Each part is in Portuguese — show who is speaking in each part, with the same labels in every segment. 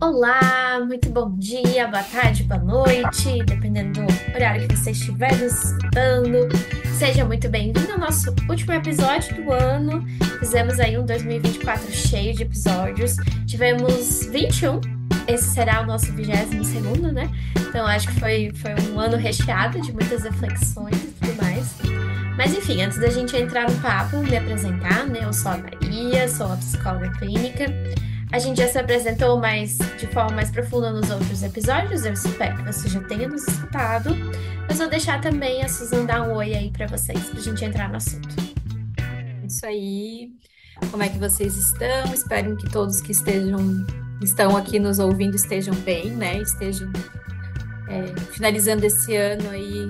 Speaker 1: Olá, muito bom dia, boa tarde, boa noite, dependendo do horário que você estiver nos escutando. Seja muito bem-vindo ao nosso último episódio do ano. Fizemos aí um 2024 cheio de episódios. Tivemos 21. Esse será o nosso 22º, né? Então acho que foi um ano recheado de muitas reflexões e tudo mais. Mas enfim, antes da gente entrar no papo, me apresentar, né? Eu sou a Maria, sou a psicóloga clínica. A gente já se apresentou mais de forma mais profunda nos outros episódios. Eu espero que você já tenha nos escutado. Mas vou deixar também a Suzana dar um oi aí pra vocês, pra gente entrar no assunto.
Speaker 2: Isso aí. Como é que vocês estão? Espero que todos que estão aqui nos ouvindo estejam bem, né? Estejam finalizando esse ano aí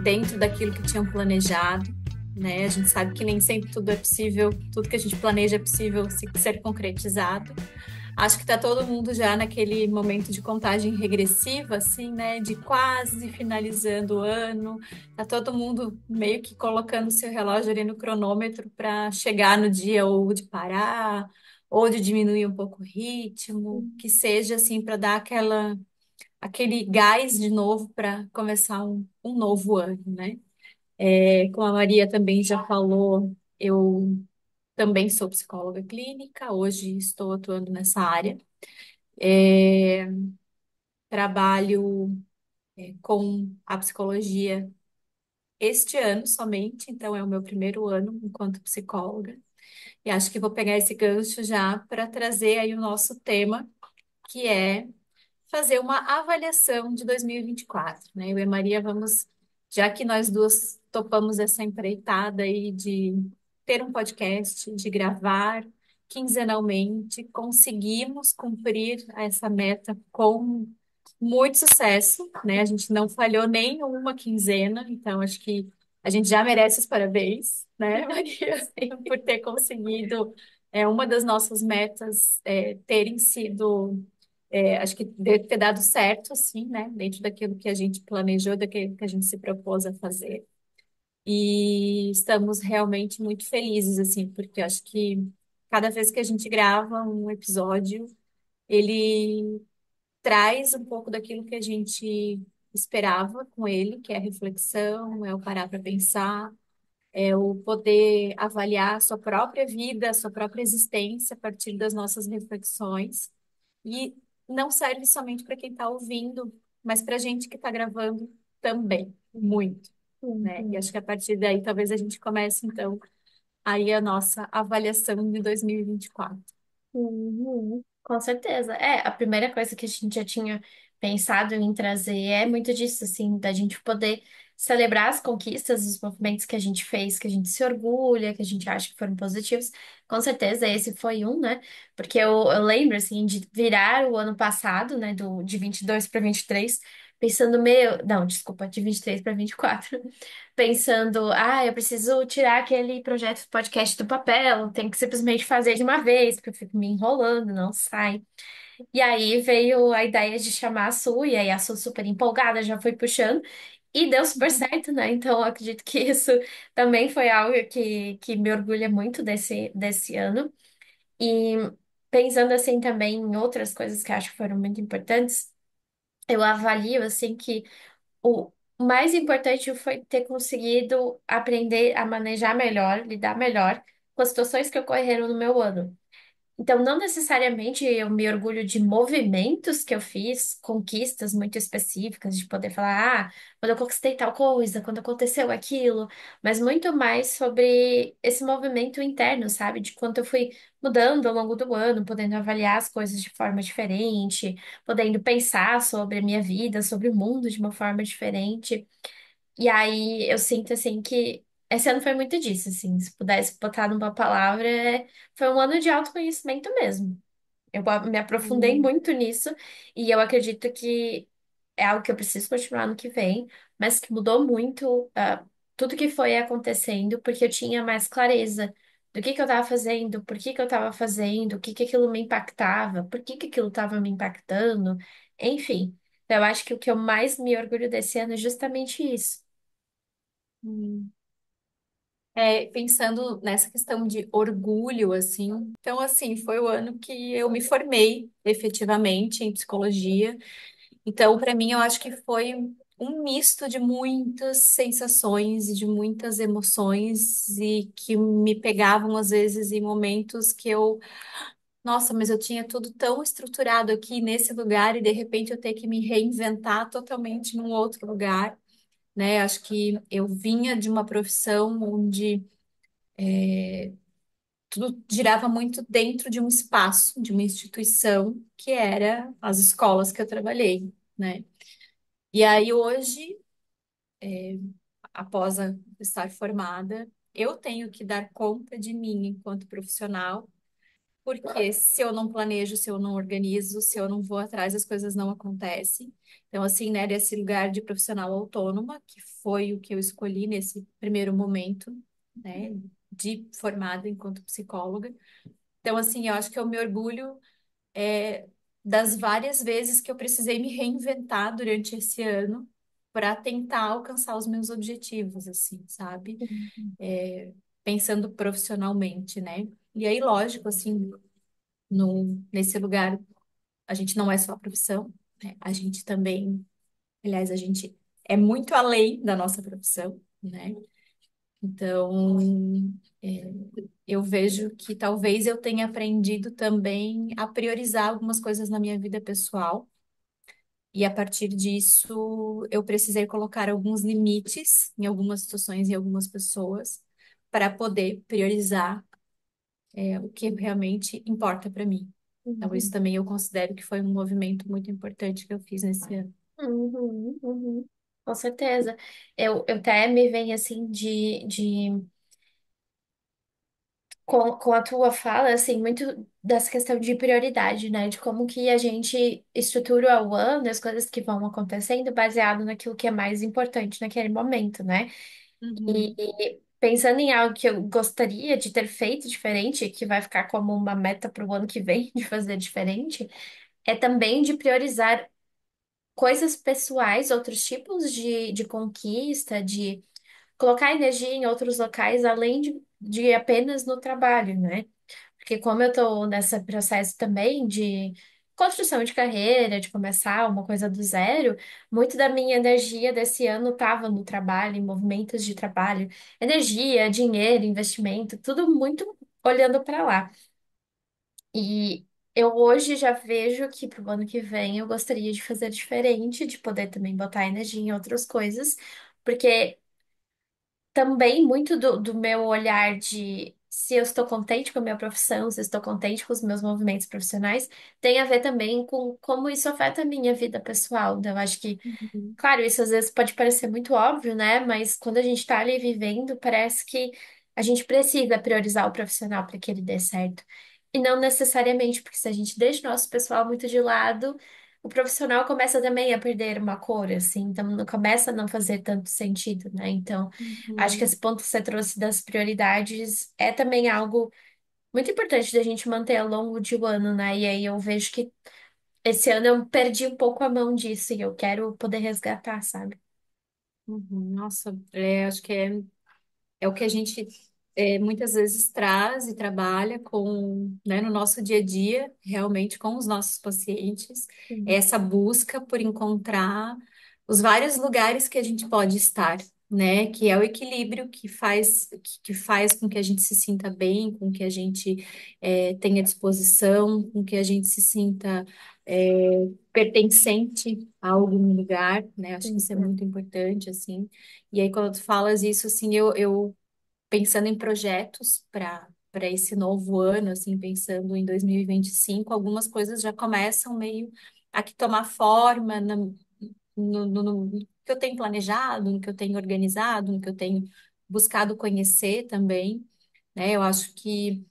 Speaker 2: dentro daquilo que tinham planejado, né? A gente sabe que nem sempre tudo é possível, tudo que a gente planeja é possível ser concretizado. Acho que está todo mundo já naquele momento de contagem regressiva, assim, né? De quase finalizando o ano. Tá todo mundo meio que colocando seu relógio ali no cronômetro para chegar no dia ou de parar, ou de diminuir um pouco o ritmo, que seja assim para dar aquele gás de novo para começar um novo ano, né? Como a Maria também já falou, eu também sou psicóloga clínica, hoje estou atuando nessa área. É, Trabalho com a psicologia este ano somente, então é o meu primeiro ano enquanto psicóloga. E acho que vou pegar esse gancho já para trazer aí o nosso tema, que é fazer uma avaliação de 2024, né? Eu e a Maria vamos, já que nós duas topamos essa empreitada aí de ter um podcast, de gravar quinzenalmente, conseguimos cumprir essa meta com muito sucesso, né? A gente não falhou nem uma quinzena, então acho que a gente já merece os parabéns, né, Maria, por ter conseguido uma das nossas metas terem sido acho que deve ter dado certo, assim, né? Dentro daquilo que a gente planejou, daquilo que a gente se propôs a fazer. E estamos realmente muito felizes, assim, porque eu acho que cada vez que a gente grava um episódio, ele traz um pouco daquilo que a gente esperava com ele, que é a reflexão, é o parar para pensar, é o poder avaliar a sua própria vida, a sua própria existência a partir das nossas reflexões. E não serve somente para quem está ouvindo, mas para a gente que está gravando também, muito, né? E acho
Speaker 1: Uhum.
Speaker 2: que a partir daí talvez a gente comece, então, aí a nossa avaliação de 2024.
Speaker 1: Uhum, com certeza. A primeira coisa que a gente já tinha pensado em trazer é muito disso, assim, da gente poder celebrar as conquistas, os movimentos que a gente fez, que a gente se orgulha, que a gente acha que foram positivos. Com certeza, esse foi um, né? Porque eu lembro, assim, de virar o ano passado, né, de 22 para 23 pensando, não, desculpa, de 23 para 24 pensando, eu preciso tirar aquele projeto do podcast do papel, tenho que simplesmente fazer de uma vez, porque eu fico me enrolando, não sai. E aí veio a ideia de chamar a Su, e aí a Su super empolgada já foi puxando, e deu super certo, né? Então eu acredito que isso também foi algo que me orgulha muito desse ano. E pensando assim também em outras coisas que eu acho que foram muito importantes, eu avalio assim que o mais importante foi ter conseguido aprender a manejar melhor, lidar melhor com as situações que ocorreram no meu ano. Então, não necessariamente eu me orgulho de movimentos que eu fiz, conquistas muito específicas, de poder falar, quando eu conquistei tal coisa, quando aconteceu aquilo, mas muito mais sobre esse movimento interno, sabe? De quanto eu fui mudando ao longo do ano, podendo avaliar as coisas de forma diferente, podendo pensar sobre a minha vida, sobre o mundo de uma forma diferente. E aí eu sinto assim que esse ano foi muito disso, assim, se pudesse botar numa palavra, foi um ano de autoconhecimento mesmo. Me aprofundei
Speaker 2: Hum,
Speaker 1: muito nisso e eu acredito que é algo que eu preciso continuar no que vem, mas que mudou muito, tudo que foi acontecendo, porque eu tinha mais clareza do que eu estava fazendo, por que que eu estava fazendo, o que que aquilo me impactava, por que que aquilo estava me impactando, enfim. Eu acho que o que eu mais me orgulho desse ano é justamente isso.
Speaker 2: hum. Pensando nessa questão de orgulho, assim. Então, assim, foi o ano que eu me formei efetivamente em psicologia. Então, para mim, eu acho que foi um misto de muitas sensações e de muitas emoções e que me pegavam às vezes em momentos que eu, nossa, mas eu tinha tudo tão estruturado aqui nesse lugar e de repente eu ter que me reinventar totalmente num outro lugar, né? Acho que eu vinha de uma profissão onde tudo girava muito dentro de um espaço, de uma instituição, que era as escolas que eu trabalhei, né? E aí hoje, após estar formada, eu tenho que dar conta de mim enquanto profissional, porque se eu não planejo, se eu não organizo, se eu não vou atrás, as coisas não acontecem. Então, assim, né, desse lugar de profissional autônoma, que foi o que eu escolhi nesse primeiro momento, né, de formada enquanto psicóloga. Então, assim, eu acho que eu me orgulho das várias vezes que eu precisei me reinventar durante esse ano para tentar alcançar os meus objetivos, assim, sabe?
Speaker 1: Uhum.
Speaker 2: Pensando profissionalmente, né? E aí, lógico, assim, no, nesse lugar, a gente não é só a profissão, né? A gente também, aliás, a gente é muito além da nossa profissão, né? Então, é, eu vejo que talvez eu tenha aprendido também a priorizar algumas coisas na minha vida pessoal. E a partir disso, eu precisei colocar alguns limites em algumas situações e algumas pessoas para poder priorizar, o que realmente importa para mim. Então, isso
Speaker 1: Uhum.
Speaker 2: também eu considero que foi um movimento muito importante que eu fiz nesse ano.
Speaker 1: Uhum. Uhum. Com certeza. Eu até me venho assim com a tua fala, assim, muito dessa questão de prioridade, né? De como que a gente estrutura o ano, as coisas que vão acontecendo, baseado naquilo que é mais importante naquele momento, né?
Speaker 2: Uhum,
Speaker 1: E pensando em algo que eu gostaria de ter feito diferente, que vai ficar como uma meta para o ano que vem de fazer diferente, é também de priorizar coisas pessoais, outros tipos de conquista, de colocar energia em outros locais, além de apenas no trabalho, né? Porque como eu tô nesse processo também de construção de carreira, de começar uma coisa do zero, muito da minha energia desse ano estava no trabalho, em movimentos de trabalho, energia, dinheiro, investimento, tudo muito olhando para lá. E eu hoje já vejo que para o ano que vem eu gostaria de fazer diferente, de poder também botar energia em outras coisas, porque também muito do meu olhar de se eu estou contente com a minha profissão, se eu estou contente com os meus movimentos profissionais, tem a ver também com como isso afeta a minha vida pessoal. Então, eu acho que,
Speaker 2: uhum,
Speaker 1: claro, isso às vezes pode parecer muito óbvio, né? Mas quando a gente está ali vivendo, parece que a gente precisa priorizar o profissional para que ele dê certo. E não necessariamente, porque se a gente deixa o nosso pessoal muito de lado, o profissional começa também a perder uma cor, assim, então começa a não fazer tanto sentido, né? Então, acho que
Speaker 2: uhum,
Speaker 1: esse ponto que você trouxe das prioridades é também algo muito importante da gente manter ao longo de um ano, né? E aí eu vejo que esse ano eu perdi um pouco a mão disso e eu quero poder resgatar, sabe?
Speaker 2: uhum. Nossa, acho que é o que a gente muitas vezes traz e trabalha com, né, no nosso dia a dia, realmente com os nossos pacientes, é
Speaker 1: Sim.
Speaker 2: essa busca por encontrar os vários lugares que a gente pode estar, né? Que é o equilíbrio que faz com que a gente se sinta bem, com que a gente tenha disposição, com que a gente se sinta pertencente a algum lugar, né? Acho que
Speaker 1: Sim.
Speaker 2: isso é muito importante, assim. E aí, quando tu falas isso, assim, eu pensando em projetos para esse novo ano, assim, pensando em 2025, algumas coisas já começam meio a que tomar forma no que eu tenho planejado, no que eu tenho organizado, no que eu tenho buscado conhecer também, né? Eu acho que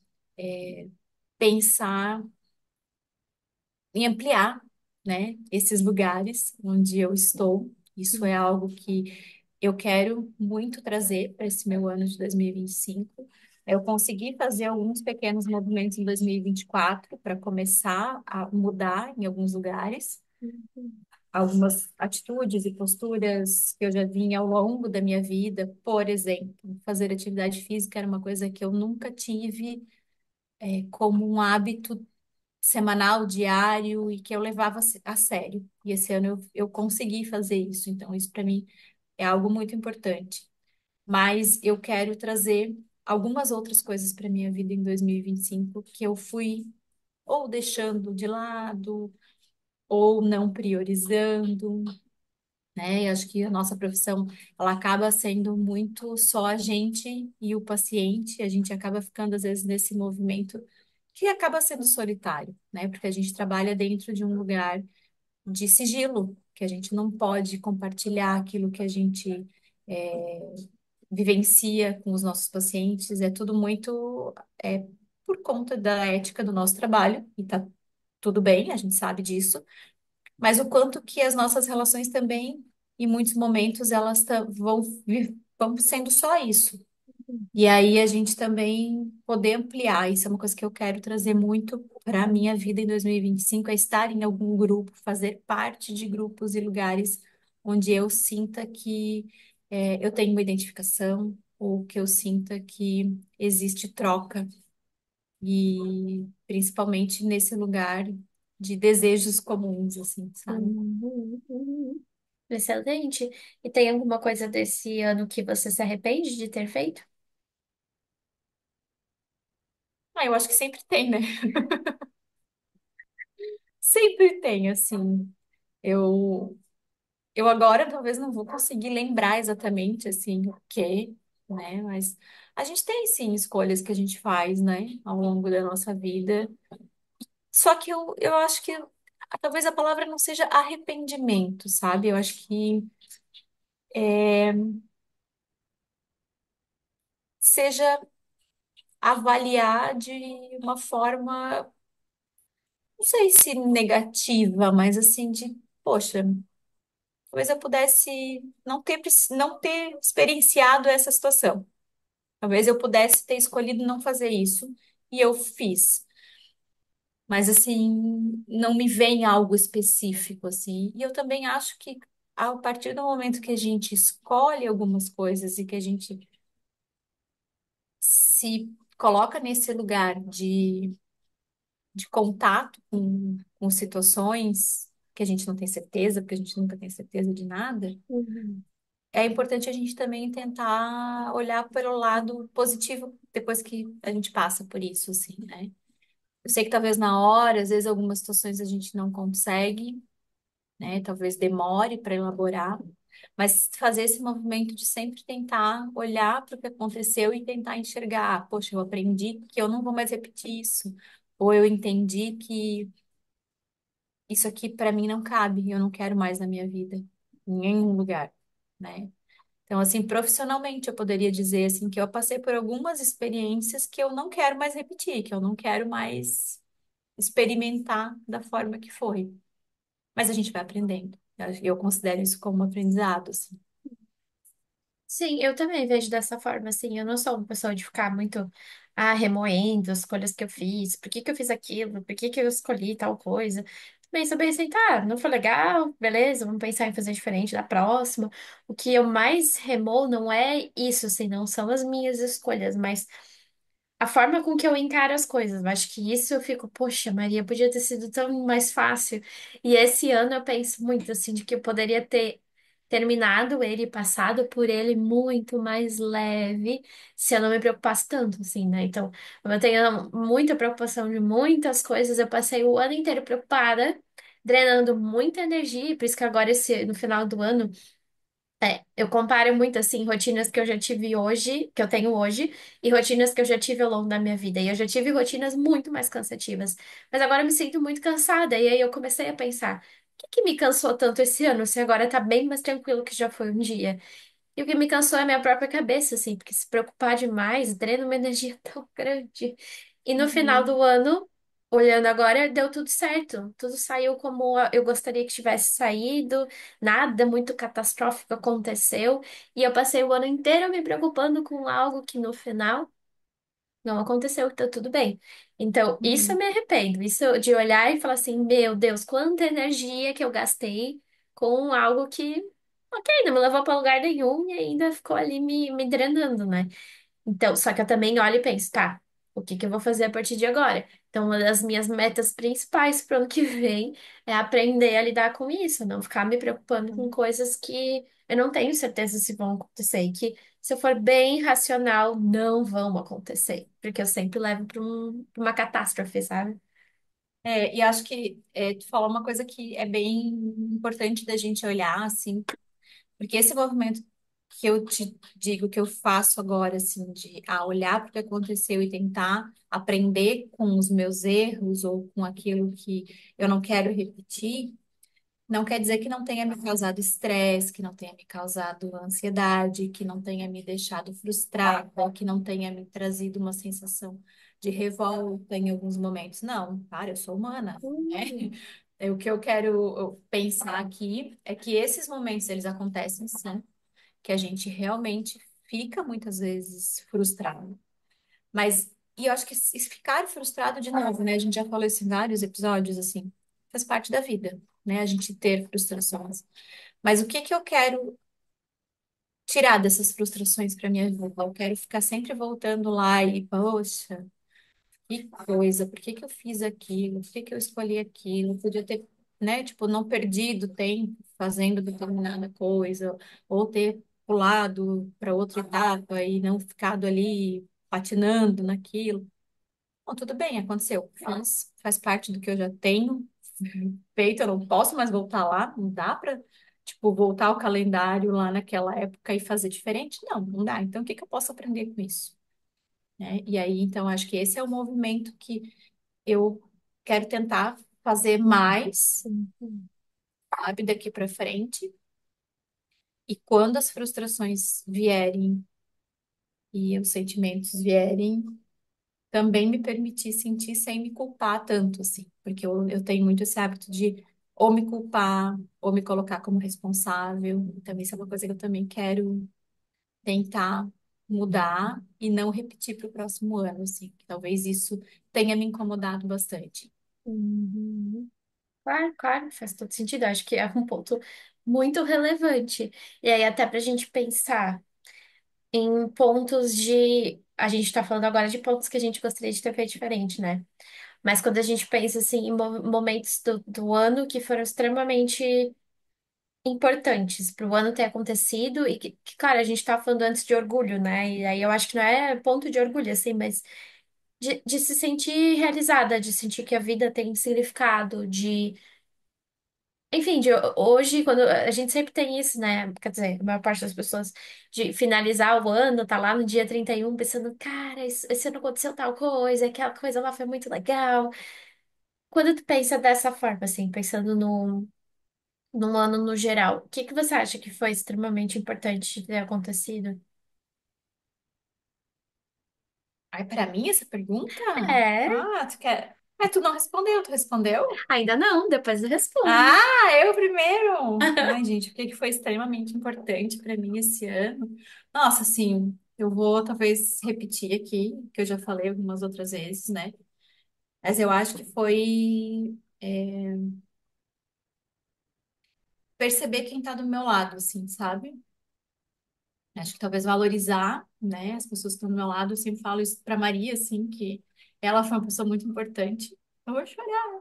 Speaker 2: pensar em ampliar, né, esses lugares onde eu estou, isso é
Speaker 1: Sim.
Speaker 2: algo que eu quero muito trazer para esse meu ano de 2025. Eu consegui fazer alguns pequenos movimentos em 2024 para começar a mudar em alguns lugares,
Speaker 1: Uhum.
Speaker 2: Algumas atitudes e posturas que eu já vinha ao longo da minha vida. Por exemplo, fazer atividade física era uma coisa que eu nunca tive como um hábito semanal, diário e que eu levava a sério. E esse ano eu consegui fazer isso, então isso para mim é algo muito importante. Mas eu quero trazer algumas outras coisas para minha vida em 2025 que eu fui ou deixando de lado ou não priorizando, né? Eu acho que a nossa profissão, ela acaba sendo muito só a gente e o paciente, a gente acaba ficando às vezes nesse movimento que acaba sendo solitário, né? Porque a gente trabalha dentro de um lugar de sigilo, que a gente não pode compartilhar aquilo que a gente vivencia com os nossos pacientes, é tudo muito por conta da ética do nosso trabalho, e tá tudo bem, a gente sabe disso, mas o quanto que as nossas relações também, em muitos momentos, vão sendo só isso. E aí a gente também poder ampliar, isso é uma coisa que eu quero trazer muito para a minha vida em 2025, é estar em algum grupo, fazer parte de grupos e lugares onde eu sinta que eu tenho uma identificação, ou que eu sinta que existe troca, e principalmente nesse lugar de desejos comuns, assim, sabe?
Speaker 1: Uhum. Uhum. Excelente. E tem alguma coisa desse ano que você se arrepende de ter feito?
Speaker 2: Ah, eu acho que sempre tem, né? Sempre tem, assim. Eu, eu agora talvez não vou conseguir lembrar exatamente, assim, o quê, né? Mas a gente tem, sim, escolhas que a gente faz, né, ao longo da nossa vida. Só que eu acho que talvez a palavra não seja arrependimento, sabe? Eu acho que seja avaliar de uma forma, não sei se negativa, mas assim, de, poxa. Talvez eu pudesse não ter experienciado essa situação. Talvez eu pudesse ter escolhido não fazer isso e eu fiz. Mas assim, não me vem algo específico assim. E eu também acho que a partir do momento que a gente escolhe algumas coisas e que a gente se coloca nesse lugar de contato com situações que a gente não tem certeza, porque a gente nunca tem certeza de nada,
Speaker 1: Uhum.
Speaker 2: é importante a gente também tentar olhar pelo lado positivo depois que a gente passa por isso, assim, né? Eu sei que talvez na hora, às vezes algumas situações a gente não consegue, né? Talvez demore para elaborar, mas fazer esse movimento de sempre tentar olhar para o que aconteceu e tentar enxergar, "Ah, poxa, eu aprendi que eu não vou mais repetir isso, ou eu entendi que isso aqui para mim não cabe, eu não quero mais na minha vida, em nenhum lugar, né? Então, assim, profissionalmente, eu poderia dizer assim que eu passei por algumas experiências que eu não quero mais repetir, que eu não quero mais experimentar da forma que foi. Mas a gente vai aprendendo. Eu considero isso como um aprendizado, assim.
Speaker 1: Sim, eu também vejo dessa forma, assim, eu não sou uma pessoa de ficar muito remoendo as escolhas que eu fiz, por que que eu fiz aquilo, por que que eu escolhi tal coisa. Também saber assim, tá, não foi legal, beleza, vamos pensar em fazer diferente da próxima. O que eu mais remoo não é isso, assim, não são as minhas escolhas, mas a forma com que eu encaro as coisas. Eu acho que isso eu fico, poxa, Maria, podia ter sido tão mais fácil. E esse ano eu penso muito, assim, de que eu poderia ter terminado ele, passado por ele muito mais leve, se eu não me preocupasse tanto, assim, né? Então, como eu tenho muita preocupação de muitas coisas, eu passei o ano inteiro preocupada, drenando muita energia, e por isso que agora, no final do ano, eu comparo muito assim rotinas que eu já tive hoje, que eu tenho hoje, e rotinas que eu já tive ao longo da minha vida. E eu já tive rotinas muito mais cansativas. Mas agora eu me sinto muito cansada. E aí eu comecei a pensar, o que que me cansou tanto esse ano, se agora tá bem mais tranquilo que já foi um dia? E o que me cansou é a minha própria cabeça, assim, porque se preocupar demais drena uma energia tão grande. E no final
Speaker 2: Uhum.
Speaker 1: do ano, olhando agora, deu tudo certo. Tudo saiu como eu gostaria que tivesse saído, nada muito catastrófico aconteceu. E eu passei o ano inteiro me preocupando com algo que no final não aconteceu, tá tudo bem. Então, isso eu
Speaker 2: Uhum.
Speaker 1: me arrependo. Isso de olhar e falar assim, meu Deus, quanta energia que eu gastei com algo que, ok, não me levou para lugar nenhum e ainda ficou ali me drenando, né? Então, só que eu também olho e penso, tá, o que que eu vou fazer a partir de agora? Então, uma das minhas metas principais para o ano que vem é aprender a lidar com isso, não ficar me preocupando com coisas que eu não tenho certeza se vão acontecer e que, se eu for bem racional, não vão acontecer, porque eu sempre levo pra uma catástrofe, sabe?
Speaker 2: E acho que tu falou uma coisa que é bem importante da gente olhar, assim, porque esse movimento que eu te digo que eu faço agora, assim, de olhar para o que aconteceu e tentar aprender com os meus erros ou com aquilo que eu não quero repetir, não quer dizer que não tenha me causado estresse, que não tenha me causado ansiedade, que não tenha me deixado frustrada, que não tenha me trazido uma sensação de revolta em alguns momentos. Não, para, eu sou humana, né?
Speaker 1: Hum,
Speaker 2: O que eu quero pensar aqui é que esses momentos eles acontecem sim, que a gente realmente fica muitas vezes frustrado. Mas, e eu acho que ficar frustrado de novo, né? A gente já falou isso em vários episódios, assim, faz parte da vida, né? A gente ter frustrações. Mas o que que eu quero tirar dessas frustrações para minha vida? Eu quero ficar sempre voltando lá e, poxa, que coisa, por que que eu fiz aquilo? Por que que eu escolhi aquilo? Eu podia ter, né, tipo, não perdido tempo fazendo determinada coisa, ou ter pulado para outra etapa e não ficado ali patinando naquilo. Bom, tudo bem, aconteceu. Faz parte do que eu já tenho feito, eu não posso mais voltar lá, não dá para, tipo, voltar ao calendário lá naquela época e fazer diferente? Não, não dá. Então, o que que eu posso aprender com isso? Né? E aí, então, acho que esse é o movimento que eu quero tentar fazer mais,
Speaker 1: hum.
Speaker 2: sabe, daqui para frente. E quando as frustrações vierem e os sentimentos vierem, também me permitir sentir sem me culpar tanto, assim, porque eu tenho muito esse hábito de ou me culpar, ou me colocar como responsável. Então, isso é uma coisa que eu também quero tentar mudar e não repetir para o próximo ano, assim, que talvez isso tenha me incomodado bastante.
Speaker 1: Uhum. Claro, claro, faz todo sentido. Acho que é um ponto muito relevante. E aí, até para a gente pensar em pontos de. A gente está falando agora de pontos que a gente gostaria de ter feito diferente, né? Mas quando a gente pensa assim, em momentos do ano que foram extremamente importantes para o ano ter acontecido e cara, a gente estava falando antes de orgulho, né? E aí eu acho que não é ponto de orgulho, assim, mas de se sentir realizada, de sentir que a vida tem significado, de enfim, hoje, quando a gente sempre tem isso, né? Quer dizer, a maior parte das pessoas, de finalizar o ano, tá lá no dia 31 pensando, cara, esse ano aconteceu tal coisa, aquela coisa lá foi muito legal. Quando tu pensa dessa forma, assim, pensando no ano no geral, o que que você acha que foi extremamente importante de ter acontecido?
Speaker 2: Ai, para mim essa pergunta?
Speaker 1: É,
Speaker 2: Tu quer? Tu não respondeu, tu respondeu?
Speaker 1: ainda não, depois eu respondo.
Speaker 2: Eu primeiro! Ai, gente, o que que foi extremamente importante para mim esse ano? Nossa, assim, eu vou talvez repetir aqui, que eu já falei algumas outras vezes, né? Mas eu acho que foi perceber quem tá do meu lado, assim, sabe? Acho que talvez valorizar, né, as pessoas que estão do meu lado. Eu sempre falo isso pra Maria, assim, que ela foi uma pessoa muito importante. Eu vou chorar.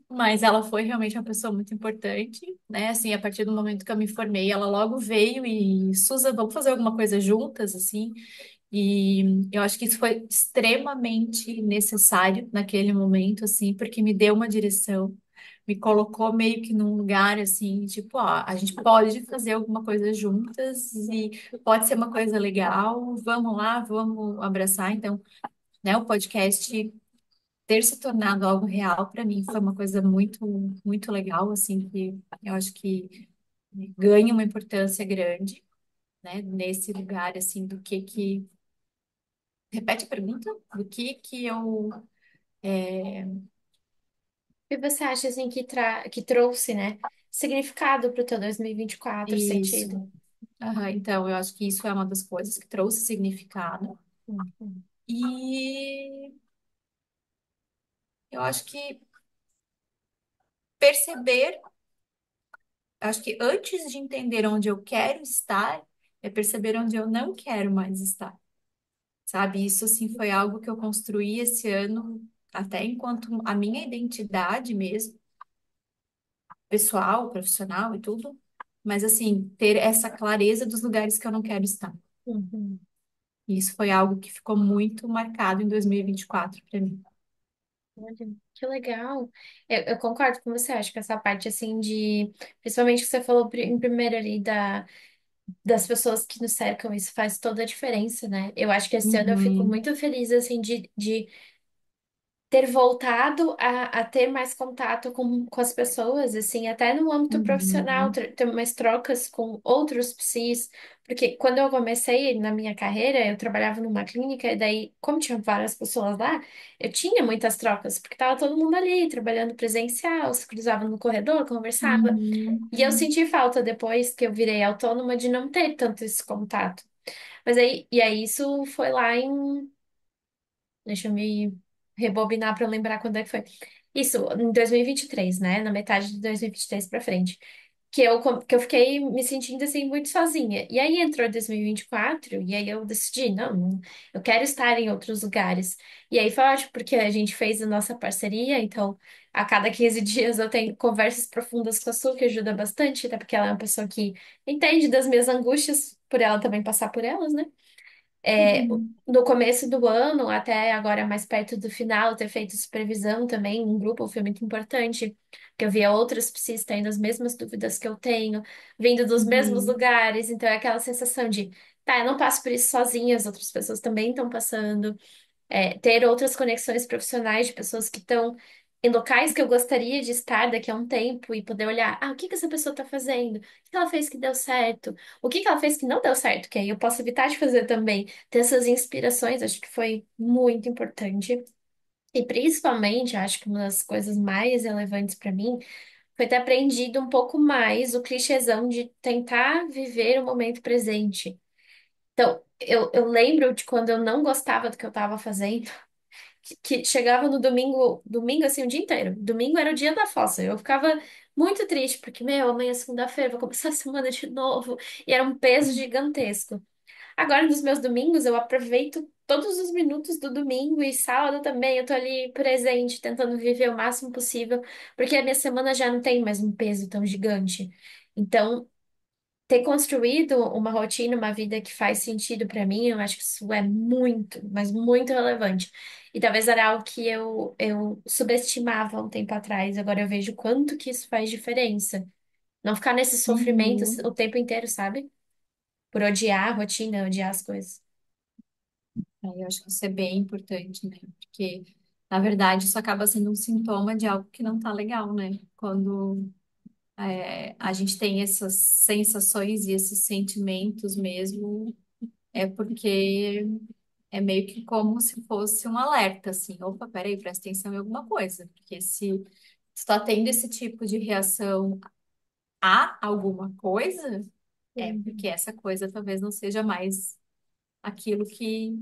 Speaker 2: Mas ela foi realmente uma pessoa muito importante, né? Assim, a partir do momento que eu me formei, ela logo veio e, Suza, vamos fazer alguma coisa juntas, assim. E eu acho que isso foi extremamente necessário naquele momento, assim, porque me deu uma direção, me colocou meio que num lugar, assim, tipo, ó, a gente pode fazer alguma coisa juntas e pode ser uma coisa legal, vamos lá, vamos abraçar. Então, né, o podcast ter se tornado algo real para mim foi uma coisa muito, muito legal, assim, que eu acho que ganha uma importância grande, né, nesse lugar, assim, do que... Repete a pergunta? Do que eu...
Speaker 1: E você acha, assim, que trouxe, né, significado para o teu 2024,
Speaker 2: Isso.
Speaker 1: sentido?
Speaker 2: Aham, então, eu acho que isso é uma das coisas que trouxe significado.
Speaker 1: Uhum.
Speaker 2: E eu acho que perceber, acho que antes de entender onde eu quero estar, é perceber onde eu não quero mais estar, sabe? Isso, assim, foi algo que eu construí esse ano, até enquanto a minha identidade mesmo, pessoal, profissional e tudo, mas, assim, ter essa clareza dos lugares que eu não quero estar.
Speaker 1: Uhum.
Speaker 2: E isso foi algo que ficou muito marcado em 2024 para mim.
Speaker 1: Olha, que legal. Eu concordo com você, acho que essa parte assim de, principalmente que você falou em primeiro ali das pessoas que nos cercam, isso faz toda a diferença, né? Eu acho que esse ano eu fico
Speaker 2: Uhum,
Speaker 1: muito feliz assim de ter voltado a ter mais contato com as pessoas, assim, até no âmbito profissional,
Speaker 2: uhum,
Speaker 1: ter mais trocas com outros psis, porque quando eu comecei na minha carreira, eu trabalhava numa clínica, e daí, como tinha várias pessoas lá, eu tinha muitas trocas, porque tava todo mundo ali, trabalhando presencial, se cruzava no corredor, conversava,
Speaker 2: uhum,
Speaker 1: e eu senti falta depois que eu virei autônoma de não ter tanto esse contato. Mas aí, e aí isso foi lá em Deixa eu me rebobinar para lembrar quando é que foi. Isso, em 2023, né? Na metade de 2023 para frente. Que eu fiquei me sentindo assim muito sozinha. E aí entrou 2024, e aí eu decidi, não, eu quero estar em outros lugares. E aí foi ótimo, porque a gente fez a nossa parceria, então a cada 15 dias eu tenho conversas profundas com a Su, que ajuda bastante, até porque ela é uma pessoa que entende das minhas angústias, por ela também passar por elas, né? É,
Speaker 2: uhum,
Speaker 1: no começo do ano, até agora mais perto do final, ter feito supervisão também em um grupo foi muito importante, porque eu via outras psis tendo as mesmas dúvidas que eu tenho, vindo dos mesmos
Speaker 2: uhum,
Speaker 1: lugares, então é aquela sensação de, tá, eu não passo por isso sozinha, as outras pessoas também estão passando ter outras conexões profissionais de pessoas que estão em locais que eu gostaria de estar daqui a um tempo e poder olhar, o que que essa pessoa está fazendo? O que ela fez que deu certo? O que que ela fez que não deu certo? Que aí eu posso evitar de fazer também. Ter essas inspirações, acho que foi muito importante. E principalmente, acho que uma das coisas mais relevantes para mim foi ter aprendido um pouco mais o clichêzão de tentar viver o momento presente. Então, eu lembro de quando eu não gostava do que eu estava fazendo que chegava no domingo assim o dia inteiro. Domingo era o dia da fossa. Eu ficava muito triste, porque, meu, amanhã é segunda-feira, vou começar a semana de novo. E era um peso gigantesco. Agora, nos meus domingos, eu aproveito todos os minutos do domingo e sábado também. Eu tô ali presente, tentando viver o máximo possível, porque a minha semana já não tem mais um peso tão gigante. Então, ter construído uma rotina, uma vida que faz sentido para mim, eu acho que isso é muito, mas muito relevante. E talvez era algo que eu subestimava um tempo atrás. Agora eu vejo quanto que isso faz diferença. Não ficar nesse sofrimento o
Speaker 2: uhum.
Speaker 1: tempo inteiro, sabe? Por odiar a rotina, odiar as coisas.
Speaker 2: Eu acho que isso é bem importante, né? Porque, na verdade, isso acaba sendo um sintoma de algo que não tá legal, né? Quando a gente tem essas sensações e esses sentimentos mesmo, é porque é meio que como se fosse um alerta, assim. Opa, peraí, presta atenção em alguma coisa. Porque se tu tá tendo esse tipo de reação a alguma coisa, é porque
Speaker 1: Uhum,
Speaker 2: essa coisa talvez não seja mais aquilo que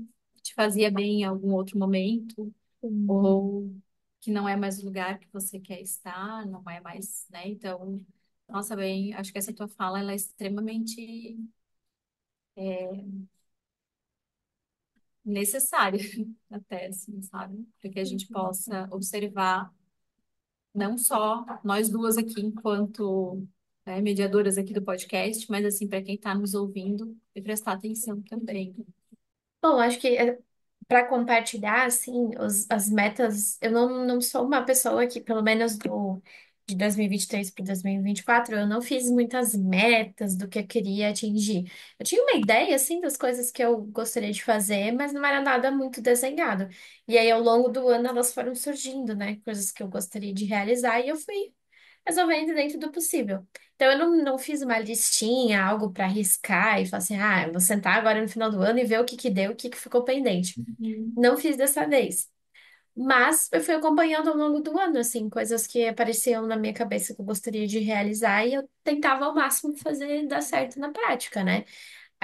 Speaker 2: te fazia bem em algum outro momento,
Speaker 1: uhum,
Speaker 2: ou que não é mais o lugar que você quer estar, não é mais, né? Então, nossa, bem, acho que essa tua fala ela é extremamente necessária, até assim, sabe? Para que a gente
Speaker 1: uhum.
Speaker 2: possa observar não só nós duas aqui enquanto mediadoras aqui do podcast, mas assim para quem está nos ouvindo e prestar atenção também.
Speaker 1: Bom, acho que para compartilhar, assim, as metas, eu não sou uma pessoa que, pelo menos de 2023 para 2024, eu não fiz muitas metas do que eu queria atingir. Eu tinha uma ideia, assim, das coisas que eu gostaria de fazer, mas não era nada muito desenhado. E aí, ao longo do ano, elas foram surgindo, né? Coisas que eu gostaria de realizar, e eu fui resolvendo dentro do possível. Então, eu não fiz uma listinha, algo para arriscar e falar assim, eu vou sentar agora no final do ano e ver o que que deu, o que que ficou pendente.
Speaker 2: Uhum.
Speaker 1: Não fiz dessa vez. Mas eu fui acompanhando ao longo do ano, assim, coisas que apareciam na minha cabeça que eu gostaria de realizar e eu tentava ao máximo fazer dar certo na prática, né?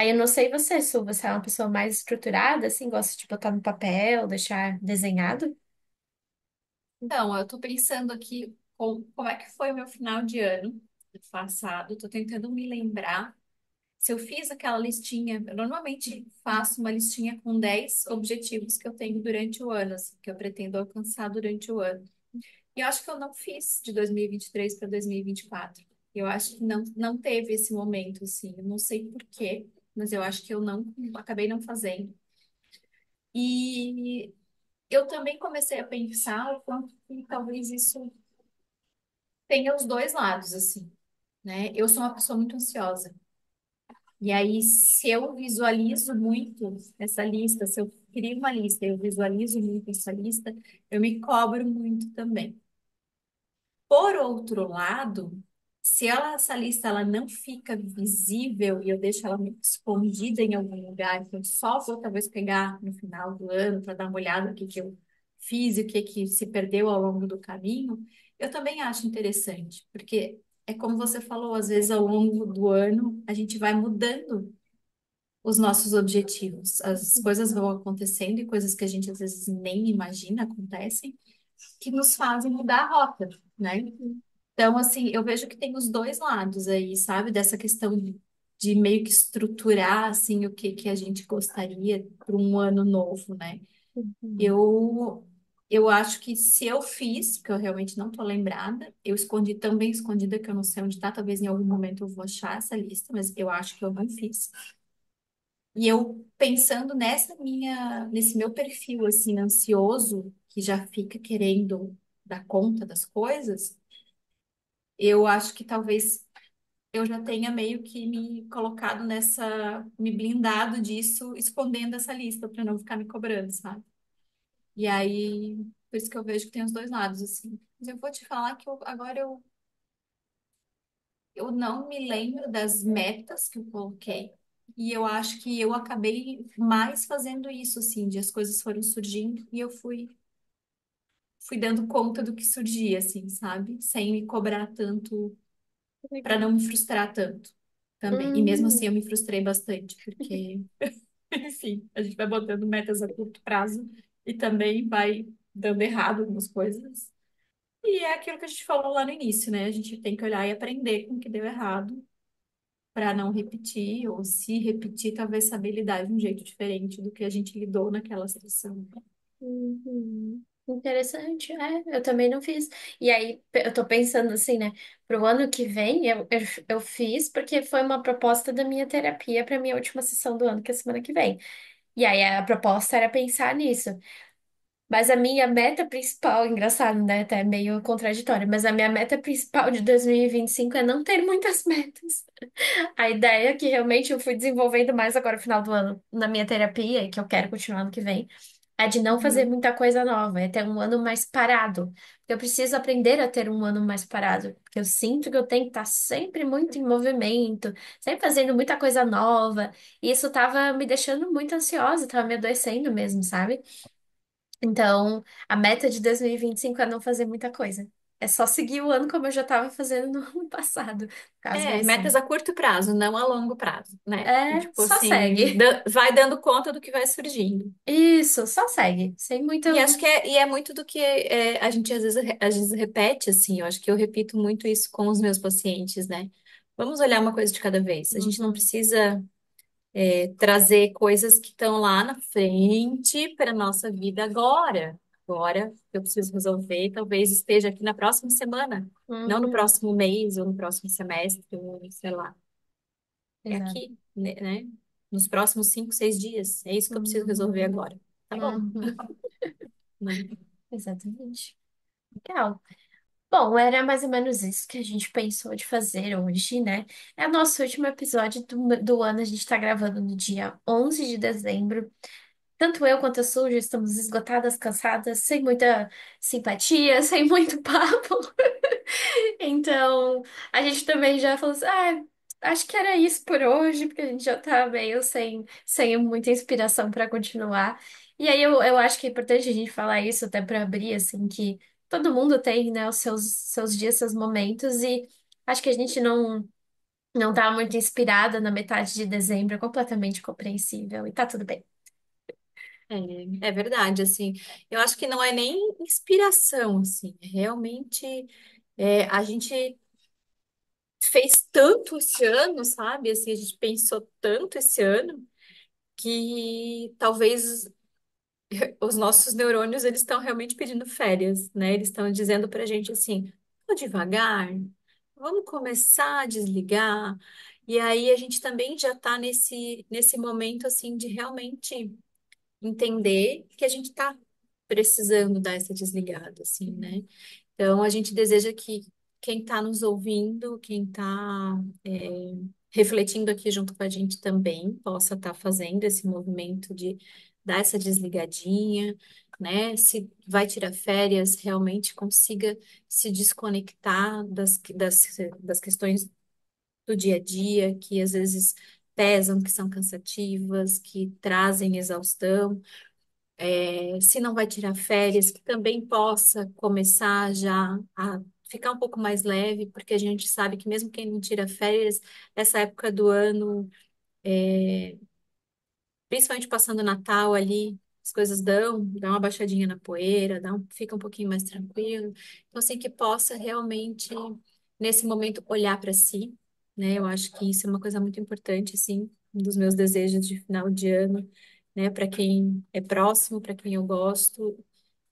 Speaker 1: Aí eu não sei você, Su, você é uma pessoa mais estruturada, assim, gosta de botar no papel, deixar desenhado?
Speaker 2: Então, eu tô pensando aqui como é que foi o meu final de ano passado. Tô tentando me lembrar se eu fiz aquela listinha. Eu normalmente faço uma listinha com 10 objetivos que eu tenho durante o ano, assim, que eu pretendo alcançar durante o ano. E eu acho que eu não fiz de 2023 para 2024. Eu acho que não teve esse momento, assim. Eu não sei por quê, mas eu acho que eu não acabei não fazendo. E eu também comecei a pensar o quanto que talvez isso tenha os dois lados, assim, né? Eu sou uma pessoa muito ansiosa. E aí, se eu visualizo muito essa lista, se eu crio uma lista, eu visualizo muito essa lista, eu me cobro muito também. Por outro lado, se essa lista ela não fica visível e eu deixo ela meio escondida em algum lugar, que eu só vou talvez pegar no final do ano para dar uma olhada no que eu fiz e o que que se perdeu ao longo do caminho, eu também acho interessante, porque é como você falou, às vezes ao longo do ano a gente vai mudando os nossos objetivos, as coisas vão acontecendo e coisas que a gente às vezes nem imagina acontecem, que nos fazem mudar a rota, né?
Speaker 1: Uhum,
Speaker 2: Então, assim, eu vejo que tem os dois lados aí, sabe? Dessa questão de meio que estruturar, assim, o que que a gente gostaria para um ano novo, né?
Speaker 1: uhum,
Speaker 2: Eu, eu acho que se eu fiz, porque eu realmente não tô lembrada, eu escondi também escondida, que eu não sei onde tá, talvez em algum momento eu vou achar essa lista, mas eu acho que eu não fiz. E eu pensando nesse meu perfil, assim, ansioso, que já fica querendo dar conta das coisas, eu acho que talvez eu já tenha meio que me colocado me blindado disso, escondendo essa lista para não ficar me cobrando, sabe? E aí, por isso que eu vejo que tem os dois lados, assim. Mas eu vou te falar que eu não me lembro das metas que eu coloquei. E eu acho que eu acabei mais fazendo isso, assim, de as coisas foram surgindo e eu fui dando conta do que surgia, assim, sabe? Sem me cobrar tanto, para
Speaker 1: legal.
Speaker 2: não me frustrar tanto também. E mesmo assim
Speaker 1: Hum,
Speaker 2: eu me frustrei bastante, porque enfim, a gente vai botando metas a curto prazo e também vai dando errado algumas coisas. E é aquilo que a gente falou lá no início, né? A gente tem que olhar e aprender com o que deu errado para não repetir, ou se repetir, talvez saber lidar de um jeito diferente do que a gente lidou naquela situação.
Speaker 1: uhum. Interessante, eu também não fiz. E aí, eu tô pensando assim, né, pro ano que vem, eu fiz porque foi uma proposta da minha terapia para minha última sessão do ano, que é semana que vem. E aí, a proposta era pensar nisso. Mas a minha meta principal, engraçado, né? Até meio contraditório, mas a minha meta principal de 2025 é não ter muitas metas. A ideia que realmente eu fui desenvolvendo mais agora no final do ano na minha terapia e que eu quero continuar no que vem é de não fazer
Speaker 2: Uhum.
Speaker 1: muita coisa nova, é ter um ano mais parado. Eu preciso aprender a ter um ano mais parado, porque eu sinto que eu tenho que estar sempre muito em movimento, sempre fazendo muita coisa nova, e isso tava me deixando muito ansiosa, tava me adoecendo mesmo, sabe? Então, a meta de 2025 é não fazer muita coisa. É só seguir o ano como eu já estava fazendo no ano passado. No caso, vai
Speaker 2: É,
Speaker 1: ser.
Speaker 2: metas a curto prazo, não a longo prazo, né?
Speaker 1: É,
Speaker 2: Tipo
Speaker 1: só
Speaker 2: assim,
Speaker 1: segue.
Speaker 2: vai dando conta do que vai surgindo.
Speaker 1: Isso, só segue. Sem muito.
Speaker 2: E acho que é muito do que a gente às vezes repete, assim, eu acho que eu repito muito isso com os meus pacientes, né? Vamos olhar uma coisa de cada vez. A gente não
Speaker 1: Uhum,
Speaker 2: precisa trazer coisas que estão lá na frente para a nossa vida agora. Agora eu preciso resolver, talvez esteja aqui na próxima semana, não no
Speaker 1: uhum,
Speaker 2: próximo mês ou no próximo semestre, ou sei lá. É
Speaker 1: exato.
Speaker 2: aqui, né? Nos próximos 5, 6 dias. É isso que eu preciso resolver
Speaker 1: Uhum,
Speaker 2: agora. Tá bom,
Speaker 1: uhum,
Speaker 2: né?
Speaker 1: exatamente. Legal. Bom, era mais ou menos isso que a gente pensou de fazer hoje, né? É o nosso último episódio do ano. A gente está gravando no dia 11 de dezembro. Tanto eu quanto a Su já estamos esgotadas, cansadas, sem muita simpatia, sem muito papo. Então, a gente também já falou assim, acho que era isso por hoje, porque a gente já tá meio sem muita inspiração para continuar. E aí eu acho que é importante a gente falar isso até para abrir, assim, que todo mundo tem, né, os seus dias, seus momentos, e acho que a gente não. não tá muito inspirada na metade de dezembro, é completamente compreensível e tá tudo bem.
Speaker 2: É verdade, assim, eu acho que não é nem inspiração, assim, realmente a gente fez tanto esse ano, sabe? Assim, a gente pensou tanto esse ano que talvez os nossos neurônios eles estão realmente pedindo férias, né? Eles estão dizendo pra gente assim, vou devagar, vamos começar a desligar. E aí a gente também já está nesse momento assim de realmente entender que a gente está precisando dar essa desligada, assim, né? Então, a gente deseja que quem está nos ouvindo, quem está refletindo aqui junto com a gente também, possa estar fazendo esse movimento de dar essa desligadinha, né? Se vai tirar férias, realmente consiga se desconectar das questões do dia a dia, que às vezes pesam, que são cansativas, que trazem exaustão. Se não vai tirar férias, que também possa começar já a ficar um pouco mais leve, porque a gente sabe que mesmo quem não tira férias, essa época do ano, principalmente passando o Natal ali, as coisas dão uma baixadinha na poeira, fica um pouquinho mais tranquilo. Então, assim, que possa realmente, nesse momento, olhar para si, né? Eu acho que isso é uma coisa muito importante, assim, um dos meus desejos de final de ano, né? Para quem é próximo, para quem eu gosto,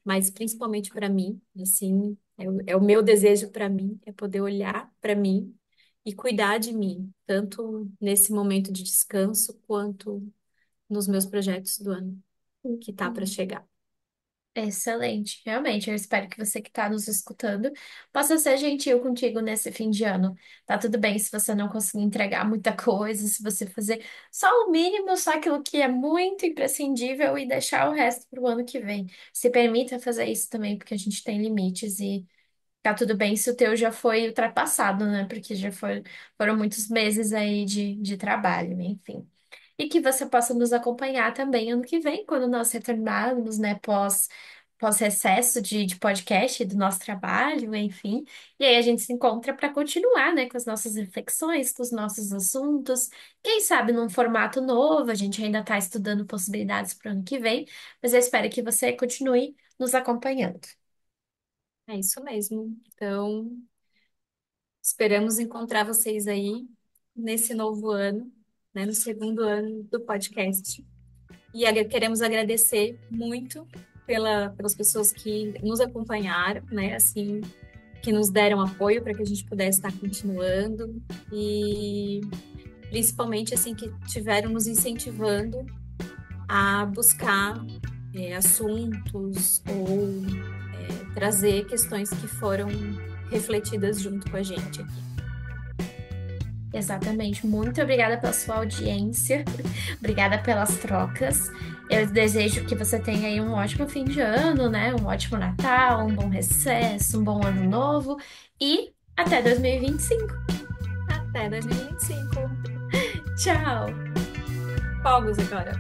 Speaker 2: mas principalmente para mim, assim, é o meu desejo para mim, é poder olhar para mim e cuidar de mim, tanto nesse momento de descanso quanto nos meus projetos do ano que tá para chegar.
Speaker 1: Excelente, realmente. Eu espero que você que está nos escutando possa ser gentil contigo nesse fim de ano. Tá tudo bem se você não conseguir entregar muita coisa, se você fazer só o mínimo, só aquilo que é muito imprescindível e deixar o resto para o ano que vem. Se permita fazer isso também, porque a gente tem limites e tá tudo bem se o teu já foi ultrapassado, né? Porque foram muitos meses aí de trabalho, enfim. E que você possa nos acompanhar também ano que vem, quando nós retornarmos, né, pós-recesso de podcast do nosso trabalho, enfim. E aí a gente se encontra para continuar, né, com as nossas reflexões, com os nossos assuntos. Quem sabe num formato novo, a gente ainda está estudando possibilidades para o ano que vem, mas eu espero que você continue nos acompanhando.
Speaker 2: É isso mesmo. Então, esperamos encontrar vocês aí nesse novo ano, né, no segundo ano do podcast. E queremos agradecer muito pelas pessoas que nos acompanharam, né, assim, que nos deram apoio para que a gente pudesse estar continuando e principalmente assim que tiveram nos incentivando a buscar assuntos ou trazer questões que foram refletidas junto com a gente aqui.
Speaker 1: Exatamente. Muito obrigada pela sua audiência. Obrigada pelas trocas. Eu desejo que você tenha aí um ótimo fim de ano, né? Um ótimo Natal, um bom recesso, um bom ano novo e até 2025.
Speaker 2: Até 2025.
Speaker 1: Tchau!
Speaker 2: Fogos agora.